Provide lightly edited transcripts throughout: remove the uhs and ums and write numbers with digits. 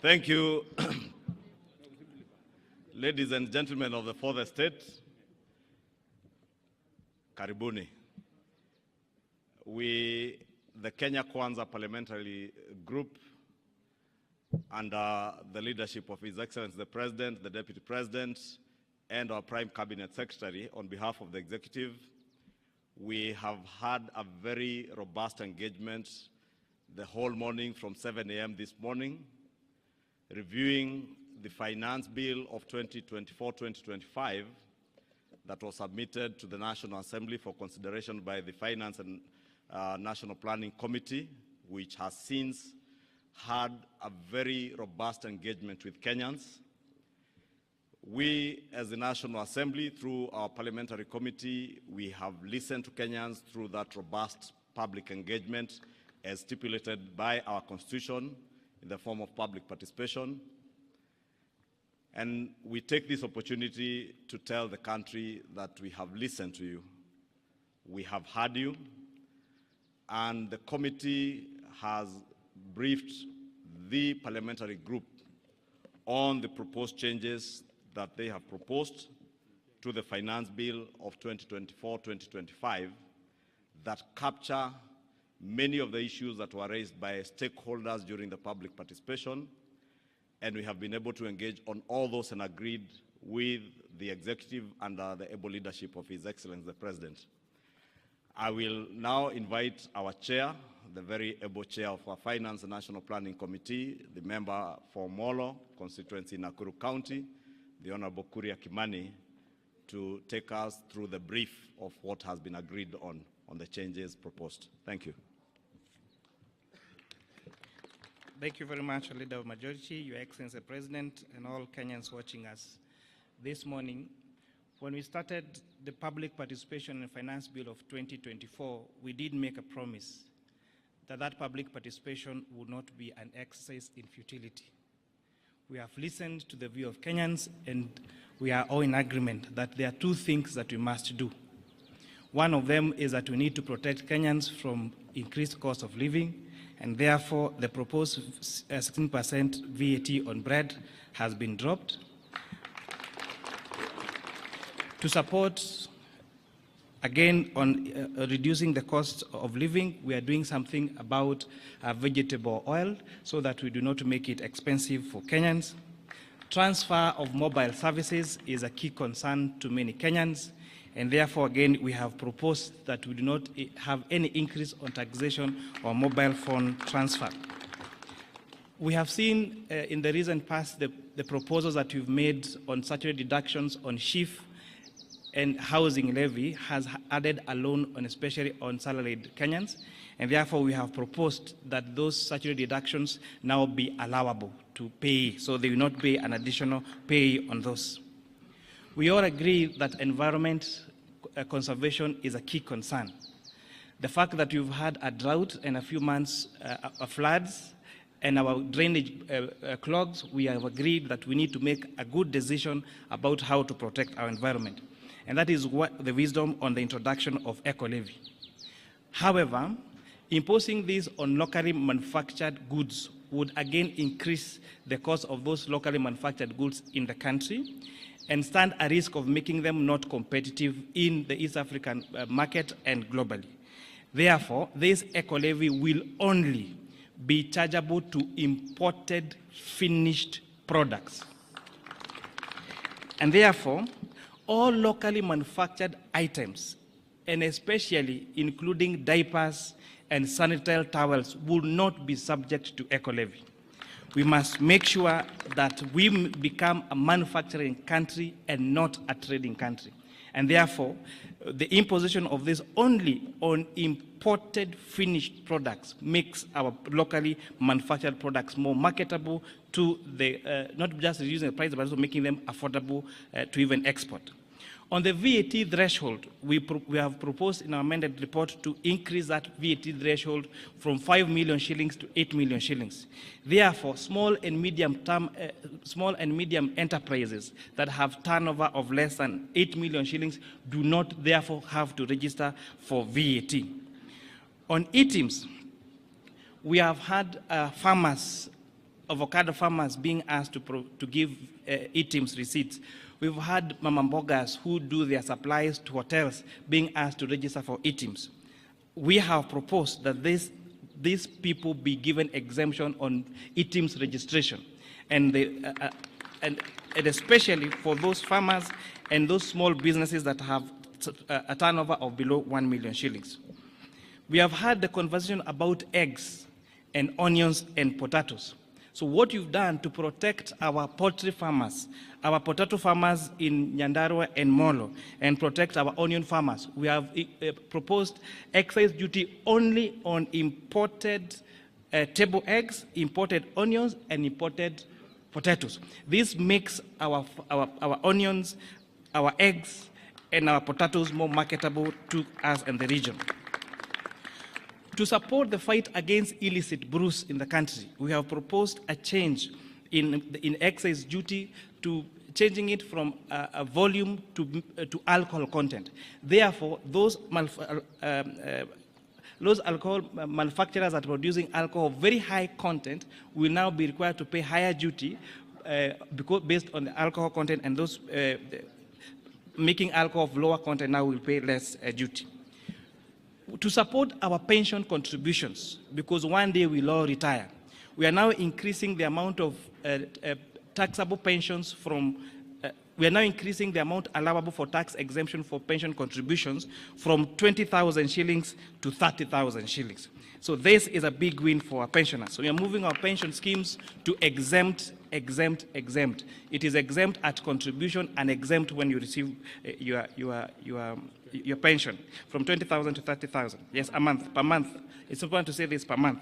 Thank you, ladies and gentlemen of the fourth estate. Karibuni. We, the Kenya Kwanza Parliamentary Group, under the leadership of His Excellency the President, the Deputy President, and our Prime Cabinet Secretary, on behalf of the Executive, we have had a very robust engagement the whole morning from 7 a.m. this morning, reviewing the Finance Bill of 2024-2025 that was submitted to the National Assembly for consideration by the Finance and National Planning Committee, which has since had a very robust engagement with Kenyans. We, as the National Assembly, through our parliamentary committee, we have listened to Kenyans through that robust public engagement as stipulated by our Constitution in the form of public participation. And we take this opportunity to tell the country that we have listened to you. We have heard you, and the committee has briefed the parliamentary group on the proposed changes that they have proposed to the Finance Bill of 2024-2025 that capture many of the issues that were raised by stakeholders during the public participation, and we have been able to engage on all those and agreed with the Executive under the able leadership of His Excellency the President. I will now invite our chair, the very able chair of our Finance and National Planning Committee, the member for Molo constituency in Nakuru County, the Honorable Kuria Kimani, to take us through the brief of what has been agreed on the changes proposed. Thank you. Thank you very much, Leader of Majority, Your Excellency the President, and all Kenyans watching us this morning. When we started the public participation in the Finance Bill of 2024, we did make a promise that that public participation would not be an exercise in futility. We have listened to the view of Kenyans, and we are all in agreement that there are two things that we must do. One of them is that we need to protect Kenyans from increased cost of living, and therefore the proposed 16% VAT on bread has been dropped. To support, again, on reducing the cost of living, we are doing something about vegetable oil so that we do not make it expensive for Kenyans. Transfer of mobile services is a key concern to many Kenyans, and therefore, again, we have proposed that we do not have any increase on taxation or mobile phone transfer. We have seen in the recent past the proposals that we've made on statutory deductions on SHIF and housing levy has added a loan on, especially on salaried Kenyans, and therefore we have proposed that those statutory deductions now be allowable to pay, so they will not pay an additional pay on those. We all agree that environment conservation is a key concern. The fact that we've had a drought and a few months of floods and our drainage clogs, we have agreed that we need to make a good decision about how to protect our environment. And that is what the wisdom on the introduction of eco-levy. However, imposing this on locally manufactured goods would again increase the cost of those locally manufactured goods in the country and stand a risk of making them not competitive in the East African market and globally. Therefore, this eco-levy will only be chargeable to imported finished products. And therefore, all locally manufactured items, and especially including diapers and sanitary towels, will not be subject to eco-levy. We must make sure that we become a manufacturing country and not a trading country. And therefore, the imposition of this only on imported finished products makes our locally manufactured products more marketable to the, not just reducing the price, but also making them affordable to even export. On the VAT threshold, we have proposed in our amended report to increase that VAT threshold from 5 million shillings to 8 million shillings. Therefore, small and medium enterprises that have turnover of less than 8 million shillings do not therefore have to register for VAT. On items, we have had farmers avocado farmers being asked to give e-teams receipts. We've had mama mbogas who do their supplies to hotels being asked to register for e-teams. We have proposed that these people be given exemption on e-teams registration, and especially for those farmers and those small businesses that have a turnover of below 1 million shillings. We have had the conversation about eggs and onions and potatoes. So what you've done to protect our poultry farmers, our potato farmers in Nyandarua and Molo, and protect our onion farmers, we have proposed excise duty only on imported table eggs, imported onions, and imported potatoes. This makes our onions, our eggs, and our potatoes more marketable to us and the region. To support the fight against illicit brews in the country, we have proposed a change in excise duty to changing it from a volume to alcohol content. Therefore, those alcohol manufacturers that are producing alcohol of very high content will now be required to pay higher duty because based on the alcohol content, and those making alcohol of lower content now will pay less duty. To support our pension contributions, because one day we'll all retire, we are now increasing the amount of taxable pensions from, we are now increasing the amount allowable for tax exemption for pension contributions from 20,000 shillings to 30,000 shillings. So this is a big win for our pensioners. So we are moving our pension schemes to exempt. It is exempt at contribution and exempt when you receive your pension from 20,000 to 30,000. Yes, a month, per month. It's important to say this, per month.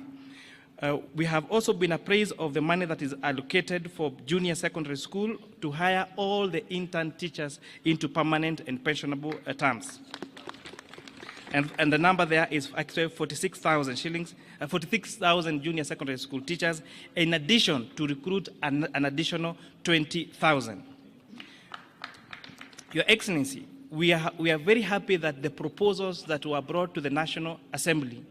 We have also been appraised of the money that is allocated for junior secondary school to hire all the intern teachers into permanent and pensionable terms. And the number there is actually 46,000 shillings, 46,000 junior secondary school teachers, in addition to recruit an additional 20,000. Your Excellency, we are very happy that the proposals that were brought to the National Assembly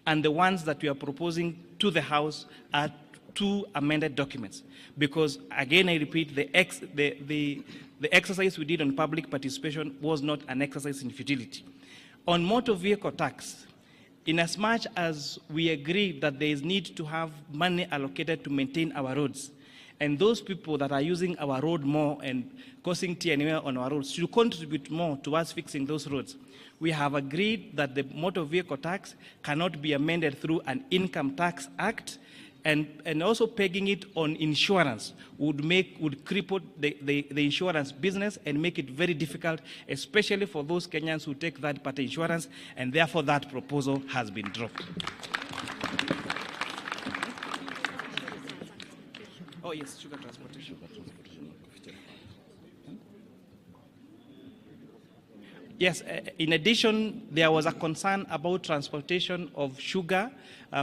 and the ones that we are proposing to the House are two amended documents. Because, again, I repeat, the exercise we did on public participation was not an exercise in futility. On motor vehicle tax, inasmuch as we agree that there is need to have money allocated to maintain our roads, and those people that are using our road more and causing TNA on our roads should contribute more towards fixing those roads, we have agreed that the motor vehicle tax cannot be amended through an income tax act, and also pegging it on insurance would cripple the insurance business and make it very difficult, especially for those Kenyans who take third-party insurance, and therefore that proposal has been dropped. Oh yes, sugar transportation. Yes, in addition, there was a concern about transportation of sugar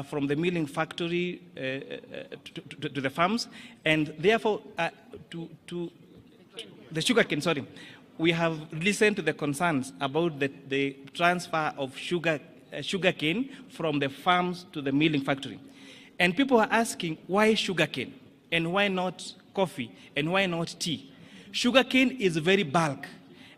from the milling factory to the farms, and therefore to the sugarcane, sorry. We have listened to the concerns about the transfer of sugarcane from the farms to the milling factory. And people are asking, why sugarcane? And why not coffee? And why not tea? Sugarcane is very bulk,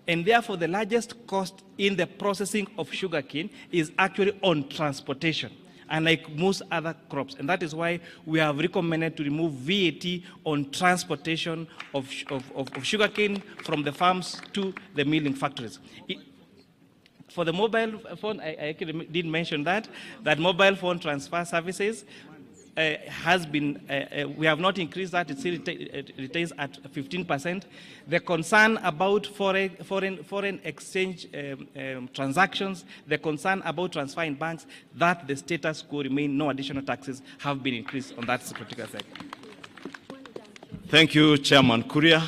and therefore the largest cost in the processing of sugarcane is actually on transportation, unlike most other crops. And that is why we have recommended to remove VAT on transportation of sugarcane from the farms to the milling factories. For the mobile phone, I actually did mention that mobile phone transfer services has been, we have not increased that, it still retains at 15%. The concern about foreign exchange transactions, the concern about transfer in banks, that the status quo remain, no additional taxes have been increased on that particular sector. Thank you, Chairman Kuria.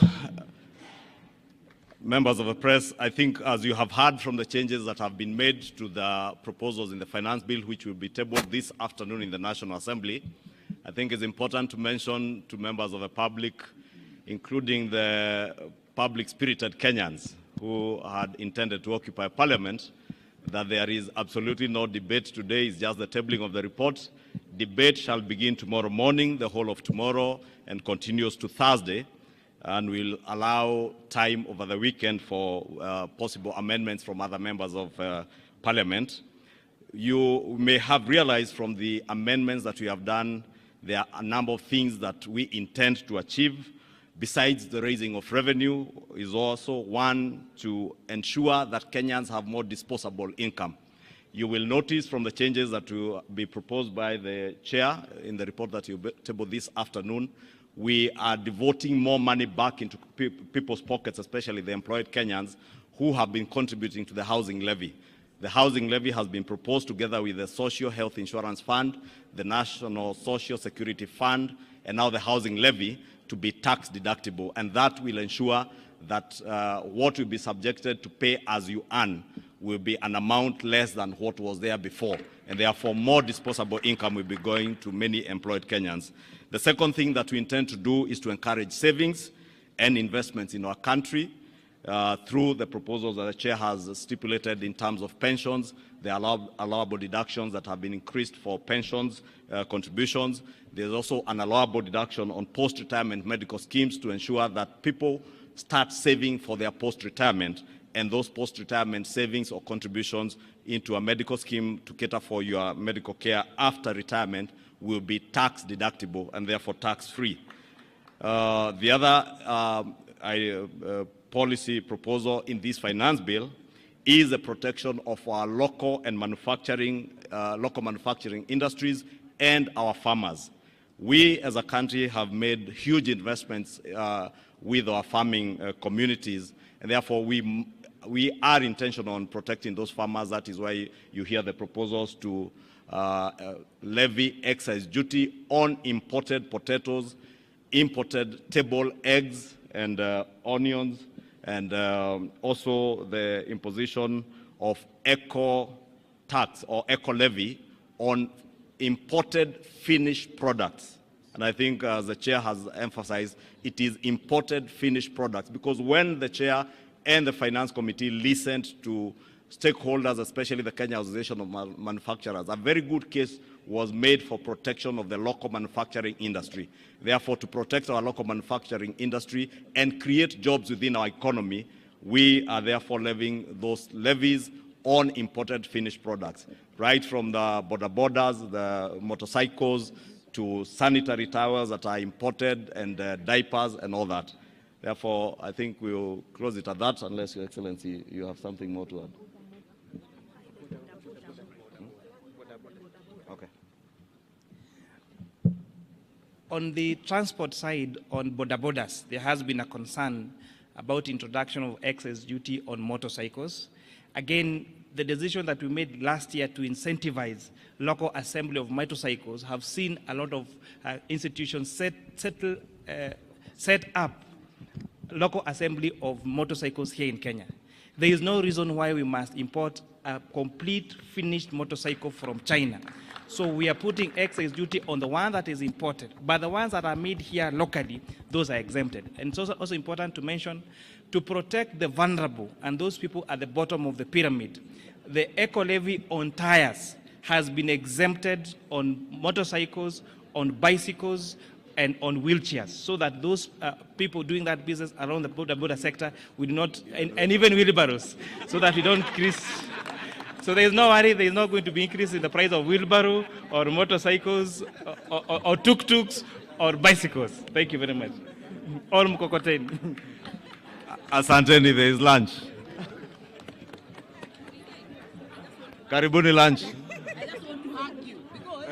Members of the press, I think as you have heard from the changes that have been made to the proposals in the finance bill, which will be tabled this afternoon in the National Assembly, I think it's important to mention to members of the public, including the public-spirited Kenyans who had intended to occupy Parliament, that there is absolutely no debate today. It's just the tabling of the report. Debate shall begin tomorrow morning, the whole of tomorrow, and continues to Thursday, and will allow time over the weekend for possible amendments from other members of Parliament. You may have realized from the amendments that we have done, there are a number of things that we intend to achieve. Besides the raising of revenue, is also one to ensure that Kenyans have more disposable income. You will notice from the changes that will be proposed by the chair in the report that you table this afternoon, we are devoting more money back into people's pockets, especially the employed Kenyans who have been contributing to the housing levy. The housing levy has been proposed together with the Social Health Insurance Fund, the National Social Security Fund, and now the housing levy to be tax deductible. And that will ensure that what will be subjected to pay as you earn will be an amount less than what was there before. And therefore, more disposable income will be going to many employed Kenyans. The second thing that we intend to do is to encourage savings and investments in our country through the proposals that the chair has stipulated in terms of pensions, the allowable deductions that have been increased for pensions contributions. There's also an allowable deduction on post-retirement medical schemes to ensure that people start saving for their post-retirement, and those post-retirement savings or contributions into a medical scheme to cater for your medical care after retirement will be tax deductible and therefore tax-free. The other policy proposal in this finance bill is the protection of our local manufacturing industries and our farmers. We as a country have made huge investments with our farming communities, and therefore we are intentional on protecting those farmers. That is why you hear the proposals to levy excise duty on imported potatoes, imported table eggs and onions, and also the imposition of eco tax or eco levy on imported finished products. And I think, as the chair has emphasized, it is imported finished products, because when the chair and the finance committee listened to stakeholders, especially the Kenya Association of Manufacturers, a very good case was made for protection of the local manufacturing industry. Therefore, to protect our local manufacturing industry and create jobs within our economy, we are therefore levying those levies on imported finished products, right from the borders, the motorcycles, to sanitary towels that are imported, and diapers and all that. Therefore, I think we'll close it at that, unless, Your Excellency, you have something more to add. Okay. On the transport side, on borders, there has been a concern about introduction of excess duty on motorcycles. Again, the decision that we made last year to incentivize local assembly of motorcycles have seen a lot of institutions set up local assembly of motorcycles here in Kenya. There is no reason why we must import a complete finished motorcycle from China. So we are putting excise duty on the one that is imported, but the ones that are made here locally, those are exempted. And it's also important to mention, to protect the vulnerable and those people at the bottom of the pyramid, the eco levy on tires has been exempted on motorcycles, on bicycles, and on wheelchairs, so that those people doing that business around the border sector will not, and even wheelbarrows, so that we don't increase. So there is no worry, there is not going to be increase in the price of wheelbarrow or motorcycles or tuk-tuks or bicycles. Thank you very much. All mkokoteni. Asanteni, there is lunch. Karibuni lunch. I just want to hug you because...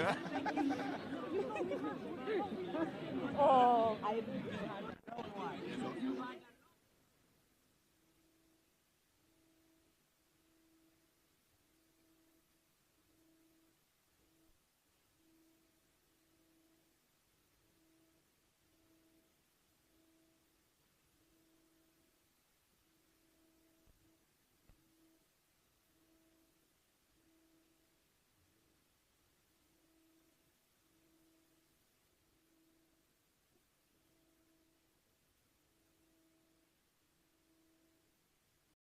Oh.